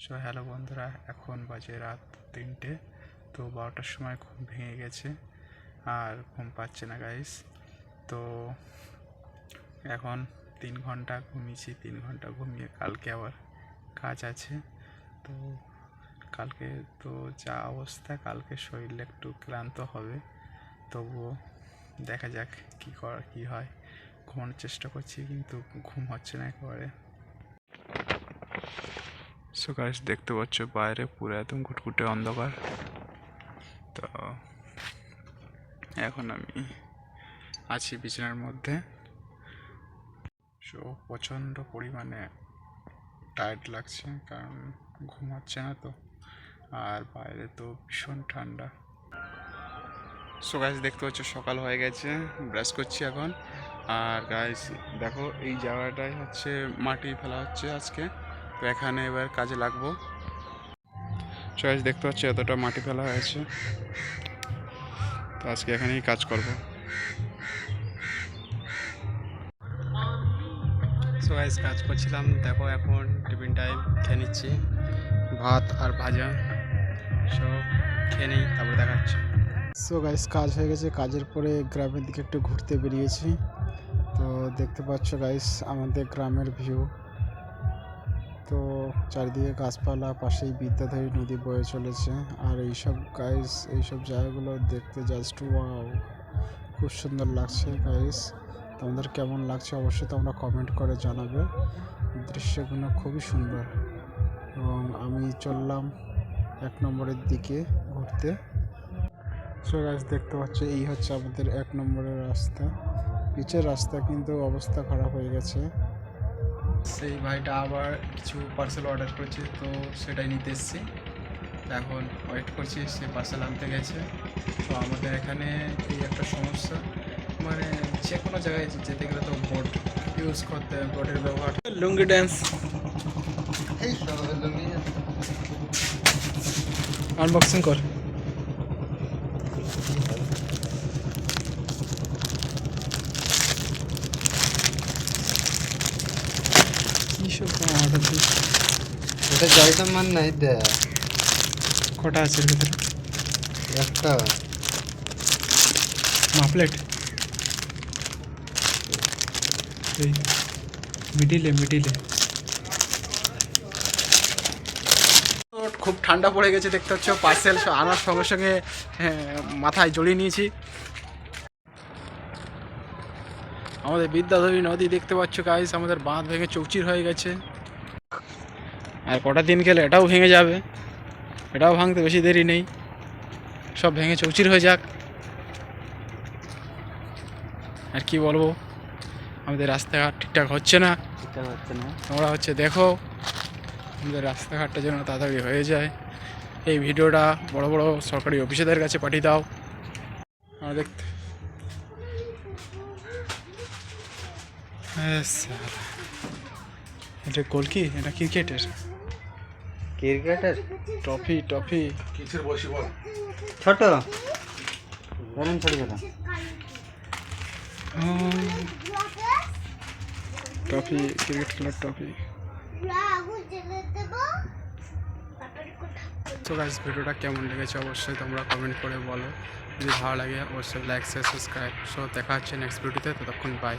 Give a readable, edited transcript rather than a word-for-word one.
So hello বন্ধুরা, এখন বাজে রাত 3টে। তো 12টার সময় ঘুম ভেঙে গেছে আর ঘুম পাচ্ছে না গাইস। তো এখন 3 ঘন্টা ঘুমিয়েছি, 3 ঘন্টা ঘুমিয়ে কালকে আবার কাজ আছে। তো কালকে তো যা অবস্থা, কালকে শরীরটা একটু ক্লান্ত হবে, তবুও দেখা যাক কি হয়। ঘুমানোর চেষ্টা করছি কিন্তু ঘুম হচ্ছে না একেবারে। সো গাইস, দেখতে পাচ্ছ বাইরে পুরো একদম ঘুটঘুটে অন্ধকার। তো এখন আমি আছি বিছানার মধ্যে। সো প্রচণ্ড পরিমাণে টায়ার্ড লাগছে, কারণ ঘুম হচ্ছে না তো, আর বাইরে তো ভীষণ ঠান্ডা। সো গাইস, দেখতে পাচ্ছ সকাল হয়ে গেছে, ব্রাশ করছি এখন। আর গাইস দেখো, এই জায়গাটায় হচ্ছে মাটি ফেলা হচ্ছে আজকে, তো এখানে এবার কাজে লাগবো। সো গাইস, দেখতে পাচ্ছ এতটা মাটি ফেলা হয়েছে, তো আজকে এখানেই কাজ করব। সো গাইস, কাজ করছিলাম, দেখো এখন টিফিন টাইম, খেয়ে নিচ্ছি ভাত আর ভাজা। সো খেয়ে নিই, তারপরে দেখাচ্ছি। সো গাইস, কাজ হয়ে গেছে, কাজের পরে গ্রামের দিকে একটু ঘুরতে বেরিয়েছি। তো দেখতে পাচ্ছ গাইস আমাদের গ্রামের ভিউ। তো চারিদিকে গাছপালা, পাশেই বিদ্যাধরী নদী বয়ে চলেছে। আর এইসব গাইস, এইসব জায়গাগুলো দেখতে জাস্ট ওয়াও, খুব সুন্দর লাগছে গাইস। তোমাদের কেমন লাগছে অবশ্যই তোমরা কমেন্ট করে জানাবে। দৃশ্যগুলো খুবই সুন্দর। এবং আমি চললাম 1 নম্বরের দিকে ঘুরতে। সো গাইস, দেখতে পাচ্ছ এই হচ্ছে আমাদের 1 নম্বরের রাস্তা। পিচের রাস্তা, কিন্তু অবস্থা খারাপ হয়ে গেছে। সেই ভাইটা আবার কিছু পার্সেল অর্ডার করেছে, তো সেটাই নিতে এসেছি। এখন ওয়েট করছি, সে পার্সেল আনতে গেছে। তো আমাদের এখানে এই একটা সমস্যা, মানে যে কোনো জায়গায় যেতে গেলে তো বোট ইউজ করতে হবে, বোটের ব্যবহার। লুঙ্গি ড্যান্স আনবক্সিং কর। এইসব অর্ডার দিই, এটা জয়টা মান নাই দে কটা আছে এর ভিতরে? একটা মাফলেট এই মিডিলে খুব ঠান্ডা পড়ে গেছে, দেখতে হচ্ছে পার্সেল আনার সঙ্গে সঙ্গে মাথায় জড়িয়ে নিয়েছি। আমাদের বিদ্যাধরী নদী দেখতে পাচ্ছ গাইস, আমাদের বাঁধ ভেঙে চৌচির হয়ে গেছে। আর কটা দিন গেলে এটাও ভেঙে যাবে, এটাও ভাঙতে বেশি দেরি নেই, সব ভেঙে চৌচির হয়ে যাক। আর কি বলবো, আমাদের রাস্তাঘাট ঠিকঠাক হচ্ছে না। তোমরা হচ্ছে দেখো, আমাদের রাস্তাঘাটটা যেন তাড়াতাড়ি হয়ে যায়। এই ভিডিওটা বড় বড় সরকারি অফিসারদের কাছে পাঠিয়ে দাও। দেখতে এটা গোল কি, এটা ক্রিকেটের ট্রফি কিসের বসি বল ছোট গরম ছোট ছোট ট্রফি, ক্রিকেট খেলার ট্রফি। তো গাইস, ভিডিওটা কেমন লেগেছে অবশ্যই তোমরা কমেন্ট করে বলো। যদি ভালো লাগে অবশ্যই লাইক, শেয়ার, সাবস্ক্রাইব। সো দেখা হচ্ছে নেক্সট ভিডিওতে, ততক্ষণ বাই।